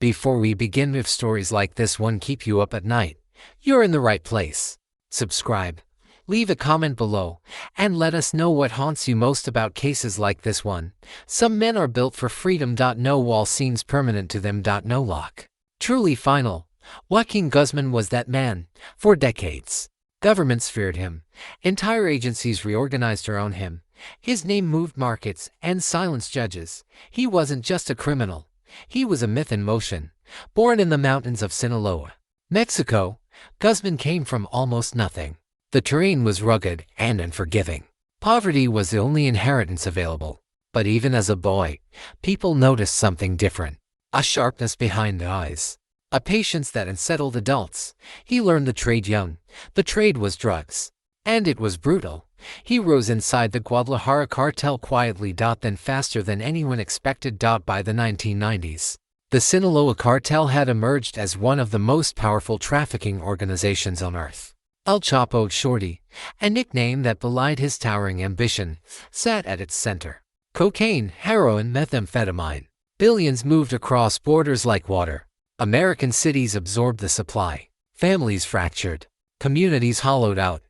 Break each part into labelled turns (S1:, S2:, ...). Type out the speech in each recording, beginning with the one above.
S1: Before we begin, if stories like this one keep you up at night, you're in the right place. Subscribe, leave a comment below, and let us know what haunts you most about cases like this one. Some men are built for freedom. No wall seems permanent to them. No lock. Truly final. Joaquín Guzmán was that man. For decades, governments feared him. Entire agencies reorganized around him. His name moved markets and silenced judges. He wasn't just a criminal. He was a myth in motion. Born in the mountains of Sinaloa, Mexico, Guzmán came from almost nothing. The terrain was rugged and unforgiving. Poverty was the only inheritance available. But even as a boy, people noticed something different. A sharpness behind the eyes. A patience that unsettled adults. He learned the trade young. The trade was drugs. And it was brutal. He rose inside the Guadalajara cartel quietly, then faster than anyone expected. By the 1990s, the Sinaloa cartel had emerged as one of the most powerful trafficking organizations on earth. El Chapo, Shorty, a nickname that belied his towering ambition, sat at its center. Cocaine, heroin, methamphetamine. Billions moved across borders like water. American cities absorbed the supply. Families fractured. Communities hollowed out.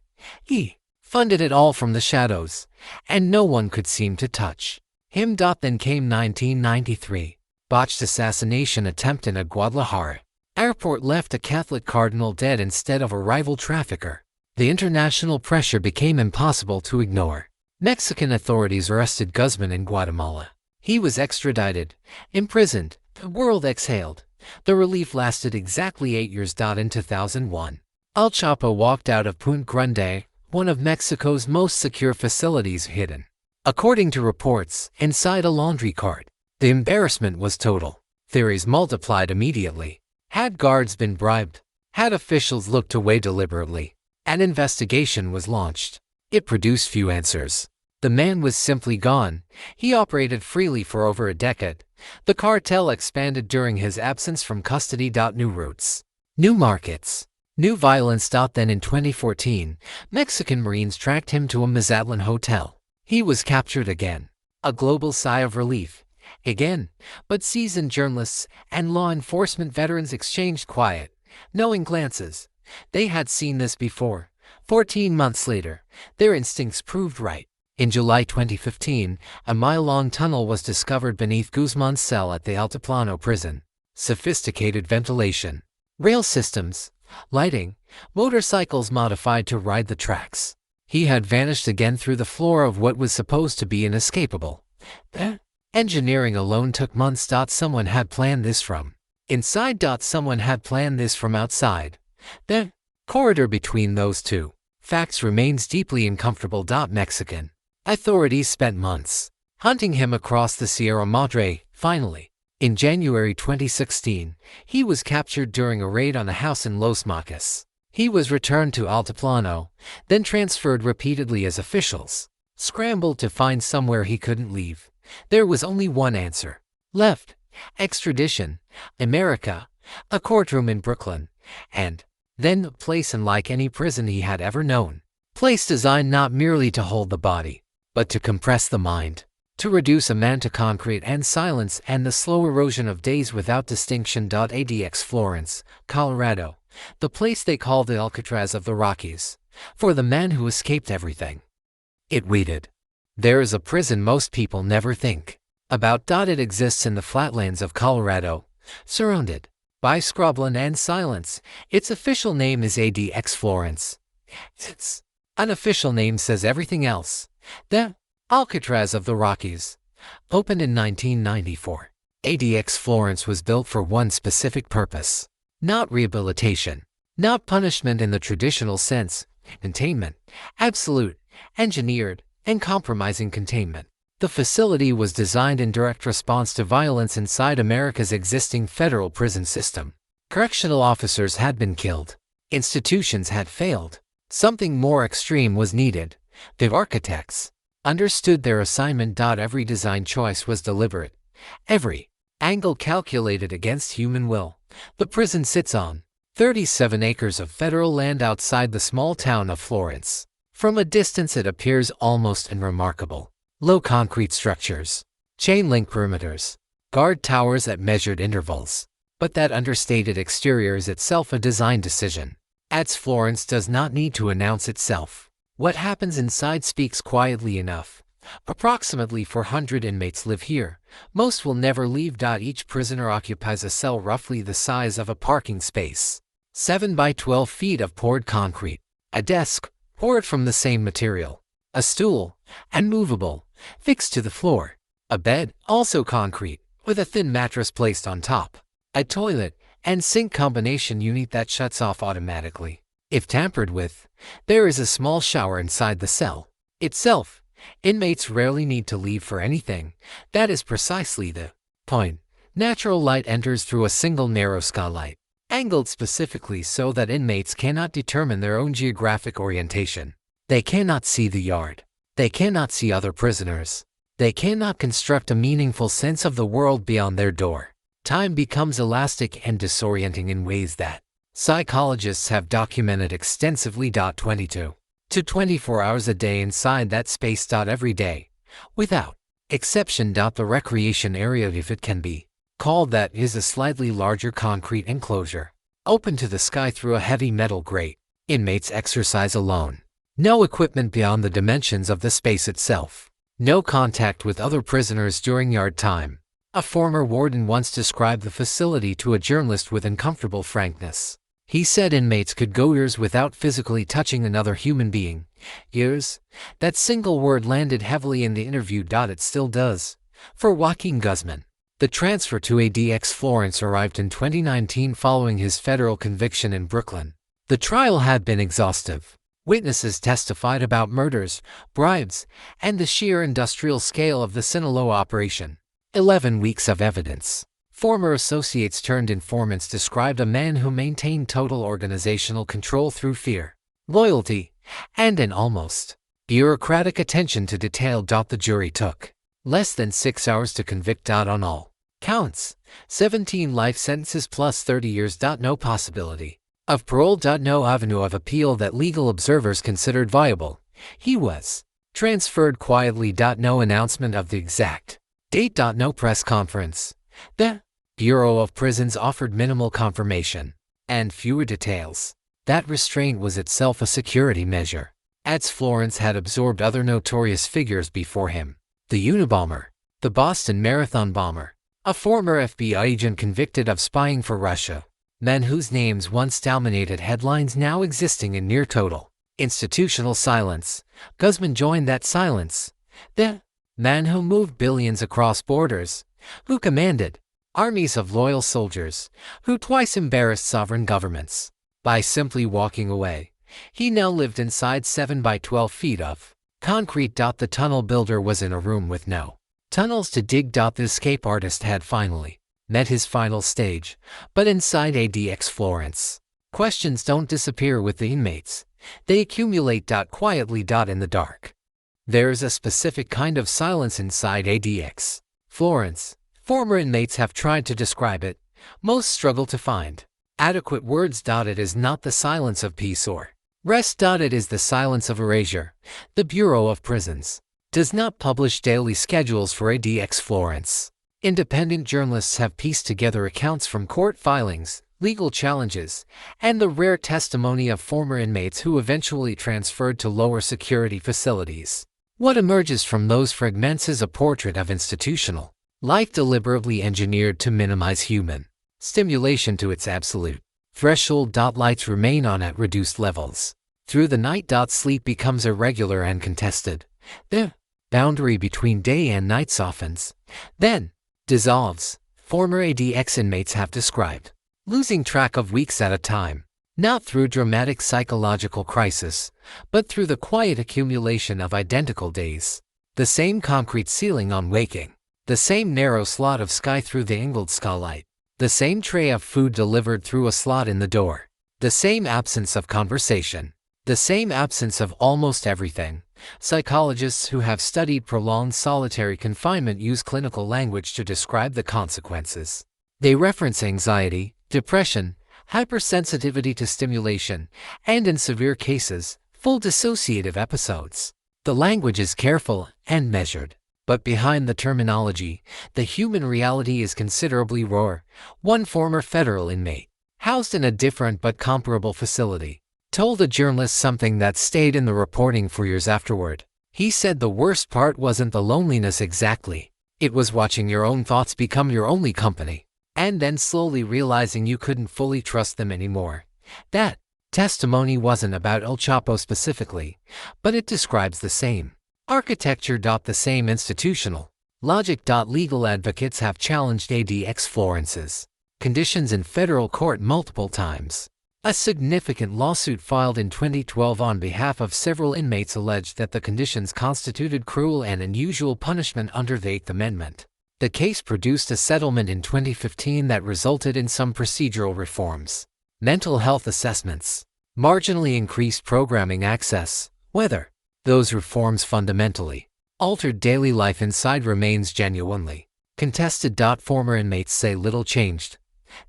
S1: He funded it all from the shadows, and no one could seem to touch him. Then came 1993. Botched assassination attempt in a Guadalajara airport left a Catholic cardinal dead instead of a rival trafficker. The international pressure became impossible to ignore. Mexican authorities arrested Guzmán in Guatemala. He was extradited, imprisoned. The world exhaled. The relief lasted exactly 8 years. In 2001, El Chapo walked out of Puente Grande, one of Mexico's most secure facilities, hidden, according to reports, inside a laundry cart. The embarrassment was total. Theories multiplied immediately. Had guards been bribed? Had officials looked away deliberately? An investigation was launched. It produced few answers. The man was simply gone. He operated freely for over a decade. The cartel expanded during his absence from custody. New routes, new markets, new violence. Then in 2014, Mexican Marines tracked him to a Mazatlan hotel. He was captured again. A global sigh of relief. Again, but seasoned journalists and law enforcement veterans exchanged quiet, knowing glances. They had seen this before. 14 months later, their instincts proved right. In July 2015, a mile-long tunnel was discovered beneath Guzmán's cell at the Altiplano prison. Sophisticated ventilation, rail systems, lighting, motorcycles modified to ride the tracks. He had vanished again through the floor of what was supposed to be inescapable. Engineering alone took months. Someone had planned this from inside. Someone had planned this from outside. The corridor between those two facts remains deeply uncomfortable. Mexican authorities spent months hunting him across the Sierra Madre. Finally, in January 2016, he was captured during a raid on a house in Los Mochis. He was returned to Altiplano, then transferred repeatedly as officials scrambled to find somewhere he couldn't leave. There was only one answer left: extradition, America, a courtroom in Brooklyn, and then a place unlike any prison he had ever known. Place designed not merely to hold the body, but to compress the mind, to reduce a man to concrete and silence and the slow erosion of days without distinction. ADX Florence, Colorado, the place they call the Alcatraz of the Rockies, for the man who escaped everything. It waited. There is a prison most people never think about. It exists in the flatlands of Colorado, surrounded by scrubland and silence. Its official name is ADX Florence. Its unofficial name says everything else. The Alcatraz of the Rockies. Opened in 1994, ADX Florence was built for one specific purpose. Not rehabilitation, not punishment in the traditional sense, containment, absolute, engineered, and compromising containment. The facility was designed in direct response to violence inside America's existing federal prison system. Correctional officers had been killed. Institutions had failed. Something more extreme was needed. The architects understood their assignment. Every design choice was deliberate. Every angle calculated against human will. The prison sits on 37 acres of federal land outside the small town of Florence. From a distance it appears almost unremarkable. Low concrete structures, chain link perimeters, guard towers at measured intervals. but that understated exterior is itself a design decision. ADX Florence does not need to announce itself. What happens inside speaks quietly enough. Approximately 400 inmates live here. Most will never leave. Each prisoner occupies a cell roughly the size of a parking space. 7 by 12 feet of poured concrete. A desk, poured from the same material. A stool, and movable, fixed to the floor. A bed, also concrete, with a thin mattress placed on top. A toilet and sink combination unit that shuts off automatically. If tampered with, there is a small shower inside the cell itself. Inmates rarely need to leave for anything. That is precisely the point. Natural light enters through a single narrow skylight, angled specifically so that inmates cannot determine their own geographic orientation. They cannot see the yard. They cannot see other prisoners. They cannot construct a meaningful sense of the world beyond their door. Time becomes elastic and disorienting in ways that psychologists have documented extensively. 22 to 24 hours a day inside that space. Every day, without exception. The recreation area, if it can be called that, is a slightly larger concrete enclosure, open to the sky through a heavy metal grate. Inmates exercise alone. No equipment beyond the dimensions of the space itself. No contact with other prisoners during yard time. A former warden once described the facility to a journalist with uncomfortable frankness. He said inmates could go years without physically touching another human being. Years? That single word landed heavily in the interview. It still does. For Joaquín Guzmán. The transfer to ADX Florence arrived in 2019 following his federal conviction in Brooklyn. The trial had been exhaustive. Witnesses testified about murders, bribes, and the sheer industrial scale of the Sinaloa operation. 11 weeks of evidence. Former associates turned informants described a man who maintained total organizational control through fear, loyalty, and an almost bureaucratic attention to detail. The jury took less than 6 hours to convict. On all counts, 17 life sentences plus 30 years. No possibility of parole. No avenue of appeal that legal observers considered viable. He was transferred quietly. No announcement of the exact date. No press conference. The Bureau of Prisons offered minimal confirmation and fewer details. That restraint was itself a security measure. ADX Florence had absorbed other notorious figures before him. The Unabomber, the Boston Marathon bomber, a former FBI agent convicted of spying for Russia. Men whose names once dominated headlines now existing in near total institutional silence. Guzmán joined that silence. The man who moved billions across borders, who commanded armies of loyal soldiers, who twice embarrassed sovereign governments by simply walking away. He now lived inside 7 by 12 feet of concrete. The tunnel builder was in a room with no tunnels to dig. The escape artist had finally met his final stage, but inside ADX Florence, questions don't disappear with the inmates. They accumulate. Quietly. In the dark. There is a specific kind of silence inside ADX Florence. Former inmates have tried to describe it. Most struggle to find adequate words. It is not the silence of peace or rest. It is the silence of erasure. The Bureau of Prisons does not publish daily schedules for ADX Florence. Independent journalists have pieced together accounts from court filings, legal challenges, and the rare testimony of former inmates who eventually transferred to lower security facilities. What emerges from those fragments is a portrait of institutional life deliberately engineered to minimize human stimulation to its absolute threshold. Lights remain on at reduced levels. Through the night. Sleep becomes irregular and contested. The boundary between day and night softens, then dissolves. Former ADX inmates have described losing track of weeks at a time, not through dramatic psychological crisis, but through the quiet accumulation of identical days. The same concrete ceiling on waking. The same narrow slot of sky through the angled skylight. The same tray of food delivered through a slot in the door. The same absence of conversation. The same absence of almost everything. Psychologists who have studied prolonged solitary confinement use clinical language to describe the consequences. They reference anxiety, depression, hypersensitivity to stimulation, and in severe cases, full dissociative episodes. The language is careful and measured. But behind the terminology, the human reality is considerably rawer. One former federal inmate, housed in a different but comparable facility, told a journalist something that stayed in the reporting for years afterward. He said the worst part wasn't the loneliness exactly. It was watching your own thoughts become your only company, and then slowly realizing you couldn't fully trust them anymore. That testimony wasn't about El Chapo specifically, but it describes the same architecture. The same institutional logic. Legal advocates have challenged ADX Florence's conditions in federal court multiple times. A significant lawsuit filed in 2012 on behalf of several inmates alleged that the conditions constituted cruel and unusual punishment under the Eighth Amendment. The case produced a settlement in 2015 that resulted in some procedural reforms, mental health assessments, marginally increased programming access. Whether those reforms fundamentally altered daily life inside remains genuinely contested. Former inmates say little changed.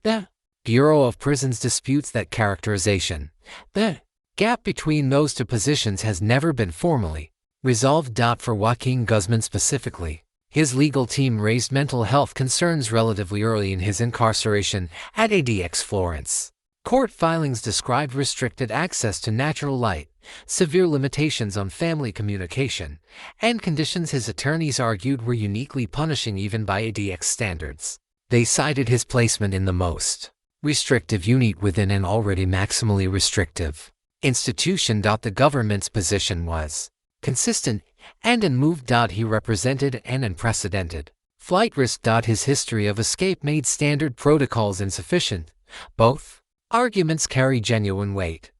S1: The Bureau of Prisons disputes that characterization. The gap between those two positions has never been formally resolved. For Joaquín Guzmán specifically, his legal team raised mental health concerns relatively early in his incarceration at ADX Florence. Court filings described restricted access to natural light, severe limitations on family communication, and conditions his attorneys argued were uniquely punishing even by ADX standards. They cited his placement in the most restrictive unit within an already maximally restrictive institution. The government's position was consistent and unmoved. He represented an unprecedented flight risk. His history of escape made standard protocols insufficient. Both arguments carry genuine weight.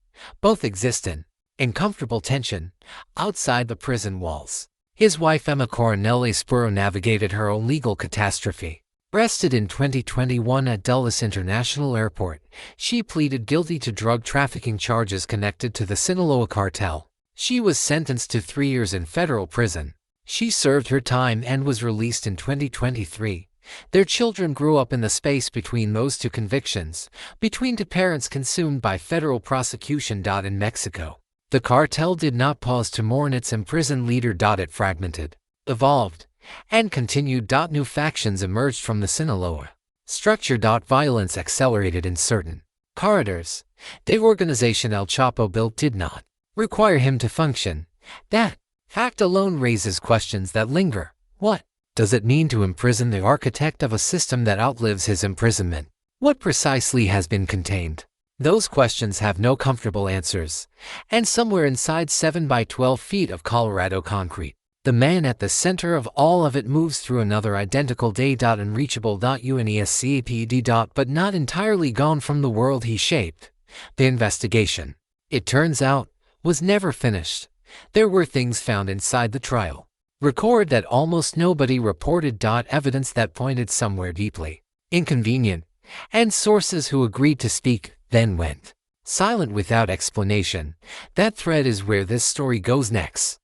S1: Both exist in uncomfortable tension outside the prison walls. His wife Emma Coronel Spuro navigated her own legal catastrophe. Arrested in 2021 at Dulles International Airport, she pleaded guilty to drug trafficking charges connected to the Sinaloa cartel. She was sentenced to 3 years in federal prison. She served her time and was released in 2023. Their children grew up in the space between those two convictions, between two parents consumed by federal prosecution. In Mexico, the cartel did not pause to mourn its imprisoned leader. It fragmented, evolved, and continued. New factions emerged from the Sinaloa structure. Violence accelerated in certain corridors. The organization El Chapo built did not require him to function. That fact alone raises questions that linger. What does it mean to imprison the architect of a system that outlives his imprisonment? What precisely has been contained? Those questions have no comfortable answers. And somewhere inside 7 by 12 feet of Colorado concrete, the man at the center of all of it moves through another identical day. Unreachable. Unescaped. But not entirely gone from the world he shaped. The investigation, it turns out, was never finished. There were things found inside the trial record that almost nobody reported. Evidence that pointed somewhere deeply inconvenient, and sources who agreed to speak then went silent without explanation. That thread is where this story goes next.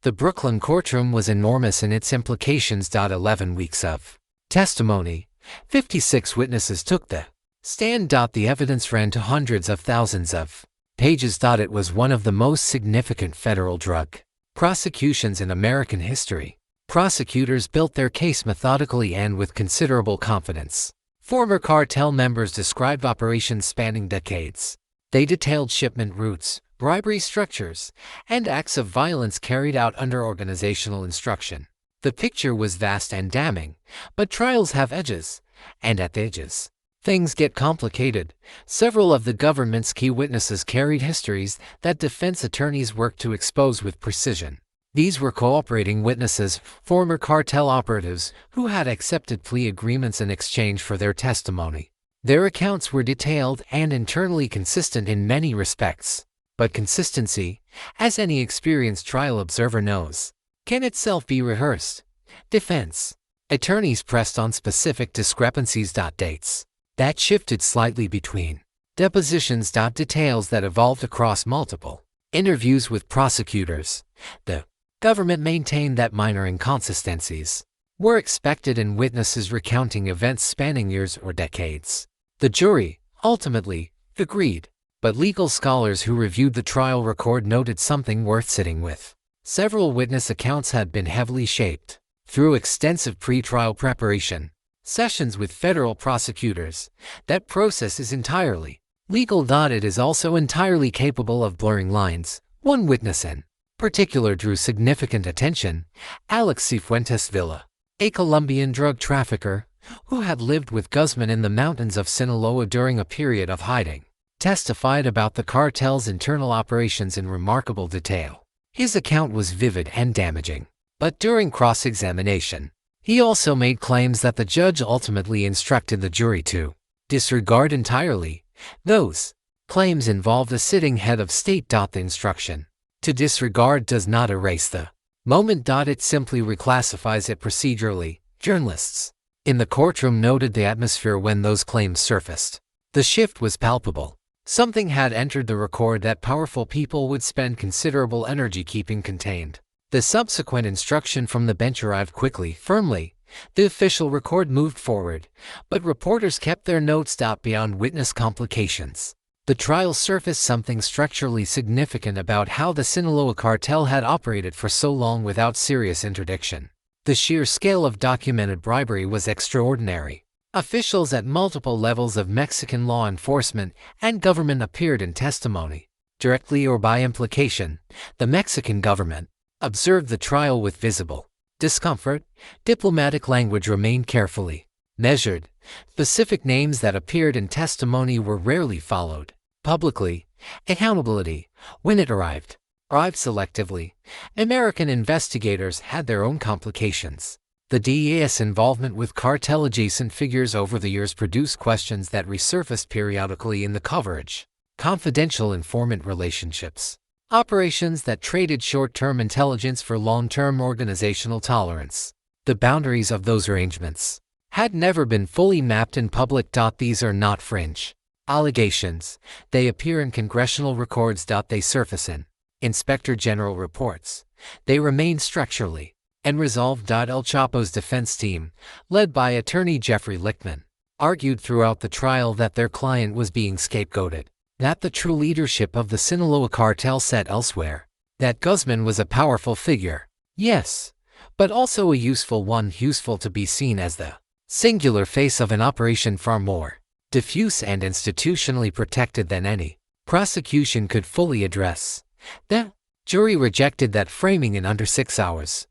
S1: The Brooklyn courtroom was enormous in its implications. 11 weeks of testimony. 56 witnesses took the stand. The evidence ran to hundreds of thousands of pages. It was one of the most significant federal drug prosecutions in American history. Prosecutors built their case methodically and with considerable confidence. Former cartel members described operations spanning decades. They detailed shipment routes, bribery structures, and acts of violence carried out under organizational instruction. The picture was vast and damning, but trials have edges, and at the edges, things get complicated. Several of the government's key witnesses carried histories that defense attorneys worked to expose with precision. These were cooperating witnesses, former cartel operatives, who had accepted plea agreements in exchange for their testimony. Their accounts were detailed and internally consistent in many respects. But consistency, as any experienced trial observer knows, can itself be rehearsed. Defense attorneys pressed on specific discrepancies. Dates that shifted slightly between depositions. Details that evolved across multiple interviews with prosecutors. The government maintained that minor inconsistencies were expected in witnesses recounting events spanning years or decades. The jury, ultimately, agreed. But legal scholars who reviewed the trial record noted something worth sitting with. Several witness accounts had been heavily shaped through extensive pre-trial preparation, sessions with federal prosecutors. That process is entirely legal. It is also entirely capable of blurring lines. One witness in particular drew significant attention: Alex Cifuentes Villa, a Colombian drug trafficker who had lived with Guzmán in the mountains of Sinaloa during a period of hiding, testified about the cartel's internal operations in remarkable detail. His account was vivid and damaging, but during cross-examination, he also made claims that the judge ultimately instructed the jury to disregard entirely. Those claims involved a sitting head of state. The instruction to disregard does not erase the moment. It simply reclassifies it procedurally. Journalists in the courtroom noted the atmosphere when those claims surfaced. The shift was palpable. Something had entered the record that powerful people would spend considerable energy keeping contained. The subsequent instruction from the bench arrived quickly, firmly. The official record moved forward, but reporters kept their notes. Beyond witness complications, the trial surfaced something structurally significant about how the Sinaloa cartel had operated for so long without serious interdiction. The sheer scale of documented bribery was extraordinary. Officials at multiple levels of Mexican law enforcement and government appeared in testimony. Directly or by implication, the Mexican government observed the trial with visible discomfort. Diplomatic language remained carefully measured. Specific names that appeared in testimony were rarely followed publicly. Accountability, when it arrived selectively. American investigators had their own complications. The DEA's involvement with cartel-adjacent figures over the years produced questions that resurfaced periodically in the coverage. Confidential informant relationships, operations that traded short-term intelligence for long-term organizational tolerance. The boundaries of those arrangements had never been fully mapped in public. These are not fringe allegations. They appear in congressional records. They surface in Inspector General reports. They remain structurally and resolved. El Chapo's defense team, led by attorney Jeffrey Lichtman, argued throughout the trial that their client was being scapegoated, that the true leadership of the Sinaloa cartel sat elsewhere, that Guzmán was a powerful figure, yes, but also a useful one, useful to be seen as the singular face of an operation far more diffuse and institutionally protected than any prosecution could fully address. The jury rejected that framing in under 6 hours.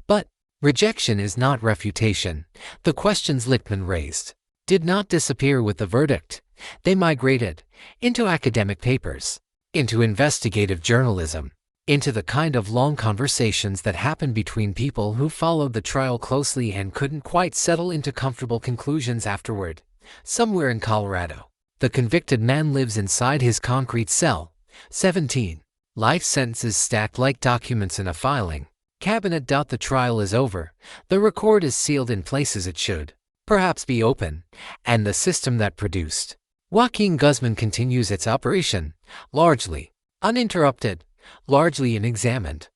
S1: But rejection is not refutation. The questions Lichtman raised did not disappear with the verdict. They migrated into academic papers, into investigative journalism, into the kind of long conversations that happened between people who followed the trial closely and couldn't quite settle into comfortable conclusions afterward. Somewhere in Colorado, the convicted man lives inside his concrete cell. 17 life sentences stacked like documents in a filing cabinet. The trial is over. The record is sealed in places it should perhaps be open, and the system that produced Joaquín Guzmán continues its operation, largely uninterrupted, largely unexamined.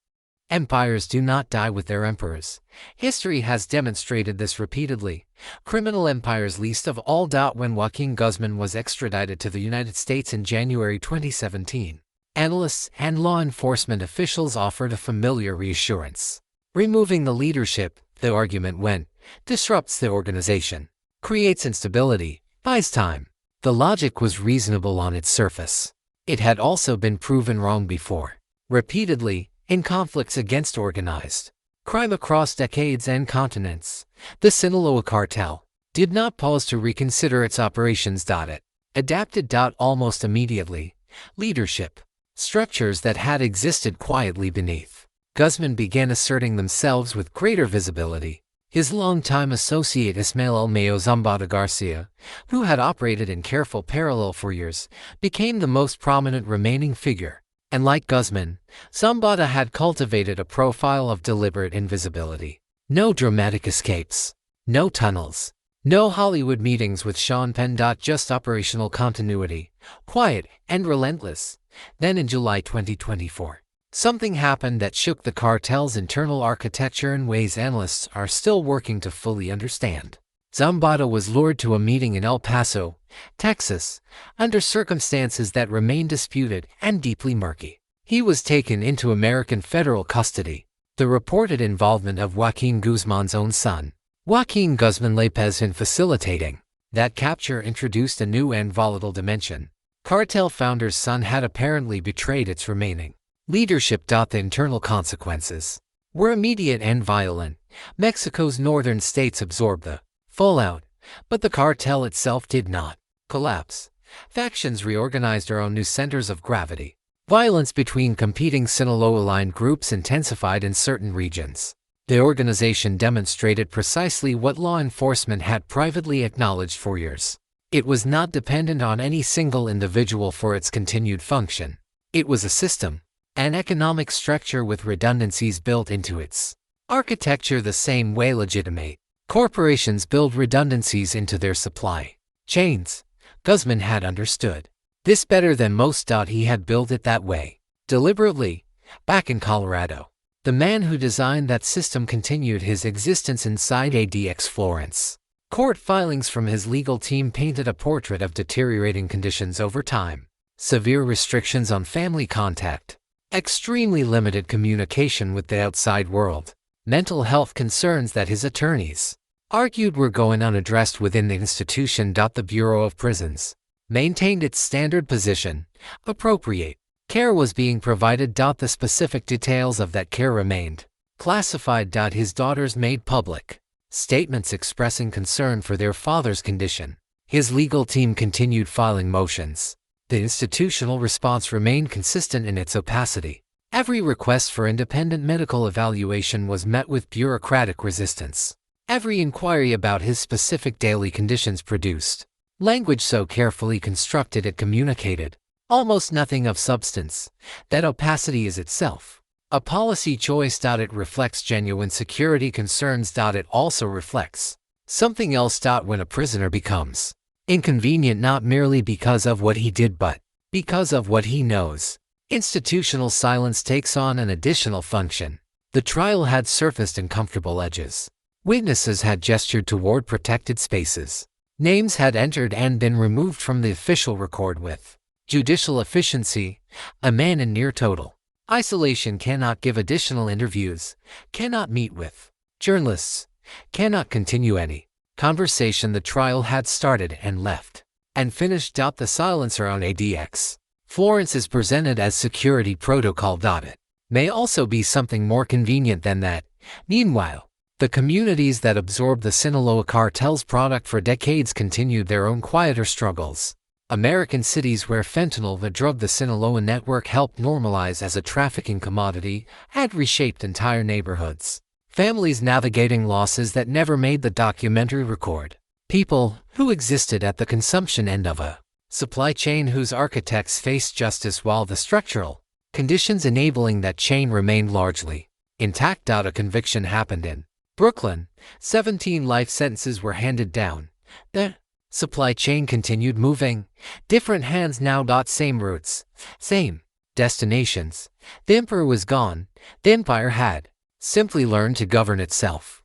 S1: Empires do not die with their emperors. History has demonstrated this repeatedly. Criminal empires least of all. When Joaquín Guzmán was extradited to the United States in January 2017, analysts and law enforcement officials offered a familiar reassurance. Removing the leadership, the argument went, disrupts the organization, creates instability, buys time. The logic was reasonable on its surface. It had also been proven wrong before, repeatedly, in conflicts against organized crime across decades and continents. The Sinaloa cartel did not pause to reconsider its operations. It adapted. Almost immediately. Leadership, structures that had existed quietly beneath Guzmán began asserting themselves with greater visibility. His longtime associate Ismael El Mayo Zambada Garcia, who had operated in careful parallel for years, became the most prominent remaining figure. And like Guzmán, Zambada had cultivated a profile of deliberate invisibility. No dramatic escapes, no tunnels, no Hollywood meetings with Sean Penn. Just operational continuity, quiet and relentless. Then in July 2024, something happened that shook the cartel's internal architecture in ways analysts are still working to fully understand. Zambada was lured to a meeting in El Paso, Texas, under circumstances that remain disputed and deeply murky. He was taken into American federal custody. The reported involvement of Joaquín Guzmán's own son, Joaquín Guzmán López, in facilitating that capture introduced a new and volatile dimension. Cartel founder's son had apparently betrayed its remaining leadership. The internal consequences were immediate and violent. Mexico's northern states absorbed the fallout, but the cartel itself did not collapse. Factions reorganized around new centers of gravity. Violence between competing Sinaloa-aligned groups intensified in certain regions. The organization demonstrated precisely what law enforcement had privately acknowledged for years. It was not dependent on any single individual for its continued function. It was a system, an economic structure with redundancies built into its architecture the same way legitimate corporations build redundancies into their supply chains. Guzmán had understood this better than most. He had built it that way, deliberately, back in Colorado. The man who designed that system continued his existence inside ADX Florence. Court filings from his legal team painted a portrait of deteriorating conditions over time. Severe restrictions on family contact, extremely limited communication with the outside world, mental health concerns that his attorneys argued were going unaddressed within the institution. The Bureau of Prisons maintained its standard position. Appropriate care was being provided. The specific details of that care remained classified. His daughters made public statements expressing concern for their father's condition. His legal team continued filing motions. The institutional response remained consistent in its opacity. Every request for independent medical evaluation was met with bureaucratic resistance. Every inquiry about his specific daily conditions produced language so carefully constructed it communicated almost nothing of substance. That opacity is itself a policy choice. It reflects genuine security concerns. It also reflects something else. When a prisoner becomes inconvenient not merely because of what he did but because of what he knows, institutional silence takes on an additional function. The trial had surfaced uncomfortable edges. Witnesses had gestured toward protected spaces. Names had entered and been removed from the official record with judicial efficiency. A man in near total isolation cannot give additional interviews, cannot meet with journalists, cannot continue any conversation. The trial had started and left and finished. The silence around ADX Florence is presented as security protocol. It may also be something more convenient than that. Meanwhile, the communities that absorbed the Sinaloa cartel's product for decades continued their own quieter struggles. American cities where fentanyl, the drug the Sinaloa network helped normalize as a trafficking commodity, had reshaped entire neighborhoods. Families navigating losses that never made the documentary record. People who existed at the consumption end of a supply chain whose architects faced justice while the structural conditions enabling that chain remained largely intact. A conviction happened in Brooklyn. 17 life sentences were handed down. The supply chain continued moving. Different hands now. Same routes, same destinations. The emperor was gone. The empire had simply learned to govern itself.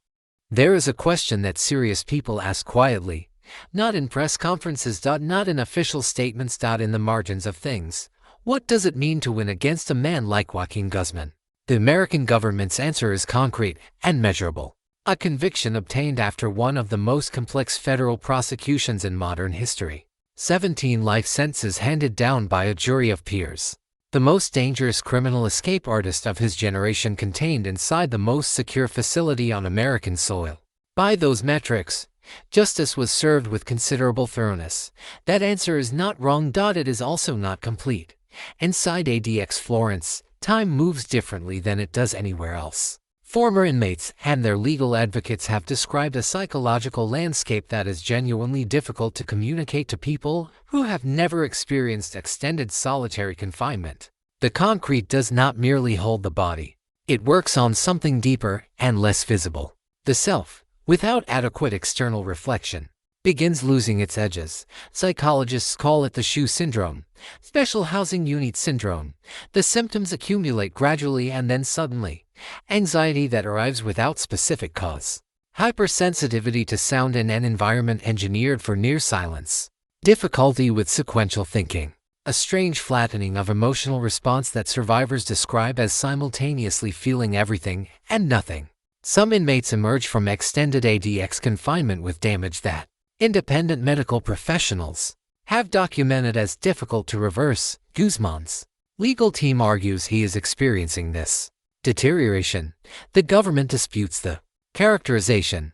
S1: There is a question that serious people ask quietly, not in press conferences. Not in official statements. In the margins of things. What does it mean to win against a man like Joaquín Guzmán? The American government's answer is concrete and measurable. A conviction obtained after one of the most complex federal prosecutions in modern history. 17 life sentences handed down by a jury of peers. The most dangerous criminal escape artist of his generation contained inside the most secure facility on American soil. By those metrics, justice was served with considerable thoroughness. That answer is not wrong. It is also not complete. Inside ADX Florence, time moves differently than it does anywhere else. Former inmates and their legal advocates have described a psychological landscape that is genuinely difficult to communicate to people who have never experienced extended solitary confinement. The concrete does not merely hold the body. It works on something deeper and less visible. The self, without adequate external reflection, begins losing its edges. Psychologists call it the shoe syndrome, special housing unit syndrome. The symptoms accumulate gradually and then suddenly. Anxiety that arrives without specific cause. Hypersensitivity to sound in an environment engineered for near silence. Difficulty with sequential thinking. a strange flattening of emotional response that survivors describe as simultaneously feeling everything and nothing. Some inmates emerge from extended ADX confinement with damage that independent medical professionals have documented as difficult to reverse. Guzmán's legal team argues he is experiencing this deterioration. The government disputes the characterization.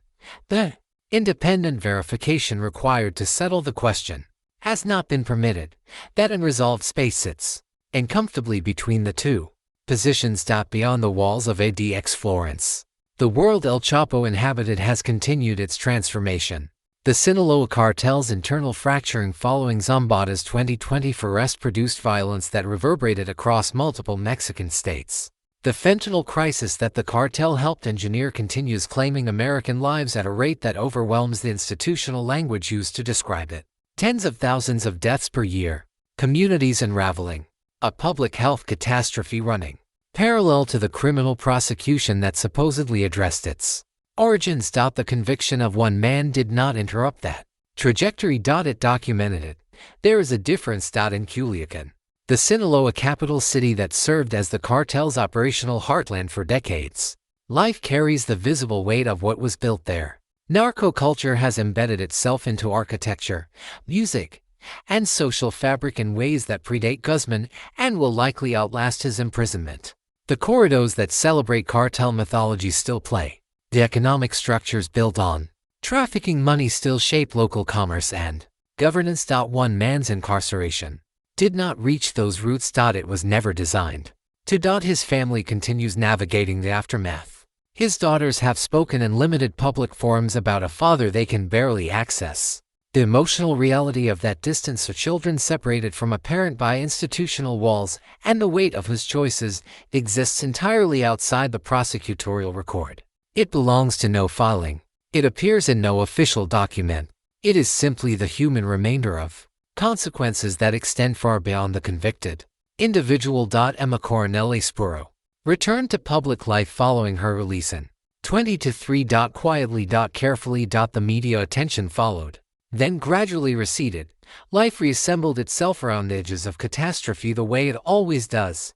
S1: The independent verification required to settle the question has not been permitted. That unresolved space sits uncomfortably between the two positions. Beyond the walls of ADX Florence, the world El Chapo inhabited has continued its transformation. The Sinaloa cartel's internal fracturing following Zambada's 2020 arrest produced violence that reverberated across multiple Mexican states. The fentanyl crisis that the cartel helped engineer continues claiming American lives at a rate that overwhelms the institutional language used to describe it. Tens of thousands of deaths per year, communities unraveling, a public health catastrophe running parallel to the criminal prosecution that supposedly addressed its origins. The conviction of one man did not interrupt that trajectory. It documented it. There is a difference. In Culiacan, the Sinaloa capital city that served as the cartel's operational heartland for decades, life carries the visible weight of what was built there. Narco culture has embedded itself into architecture, music, and social fabric in ways that predate Guzmán and will likely outlast his imprisonment. The corridors that celebrate cartel mythology still play. The economic structures built on trafficking money still shape local commerce and governance. One man's incarceration did not reach those roots. It was never designed to. His family continues navigating the aftermath. His daughters have spoken in limited public forums about a father they can barely access. The emotional reality of that distance, of children separated from a parent by institutional walls, and the weight of whose choices exists entirely outside the prosecutorial record. It belongs to no filing. It appears in no official document. It is simply the human remainder of consequences that extend far beyond the convicted individual. Emma Coronelli Spuro returned to public life following her release in 2023. Quietly. Carefully. The media attention followed, then gradually receded. Life reassembled itself around the edges of catastrophe the way it always does.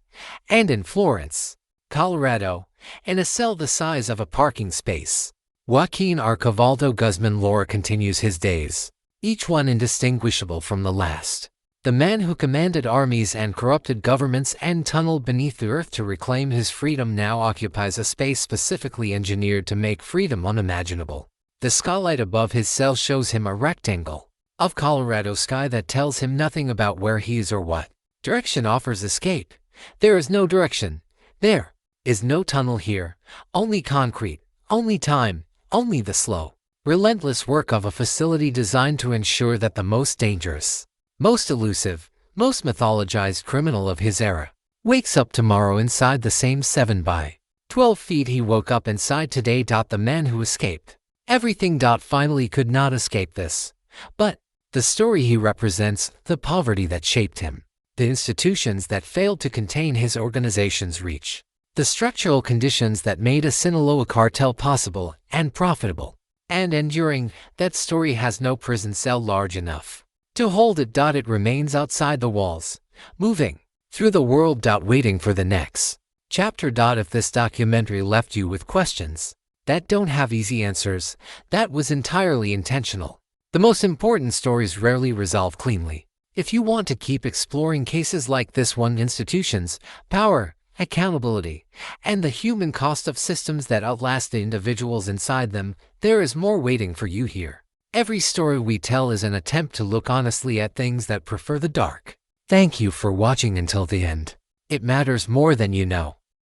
S1: And in Florence, Colorado, in a cell the size of a parking space, Joaquín Archivaldo Guzmán Lora continues his days, each one indistinguishable from the last. The man who commanded armies and corrupted governments and tunneled beneath the earth to reclaim his freedom now occupies a space specifically engineered to make freedom unimaginable. The skylight above his cell shows him a rectangle of Colorado sky that tells him nothing about where he is or what direction offers escape. There is no direction. There is no tunnel here. Only concrete, only time, only the slow, relentless work of a facility designed to ensure that the most dangerous, most elusive, most mythologized criminal of his era wakes up tomorrow inside the same 7 by 12 feet he woke up inside today. The man who escaped everything. Finally could not escape this. But the story he represents, the poverty that shaped him, the institutions that failed to contain his organization's reach, the structural conditions that made a Sinaloa cartel possible and profitable and enduring, that story has no prison cell large enough to hold it. It remains outside the walls, moving through the world. Waiting for the next chapter. If this documentary left you with questions that don't have easy answers, that was entirely intentional. The most important stories rarely resolve cleanly. If you want to keep exploring cases like this one, institutions, power, accountability, and the human cost of systems that outlast the individuals inside them, there is more waiting for you here. Every story we tell is an attempt to look honestly at things that prefer the dark. Thank you for watching until the end. It matters more than you know.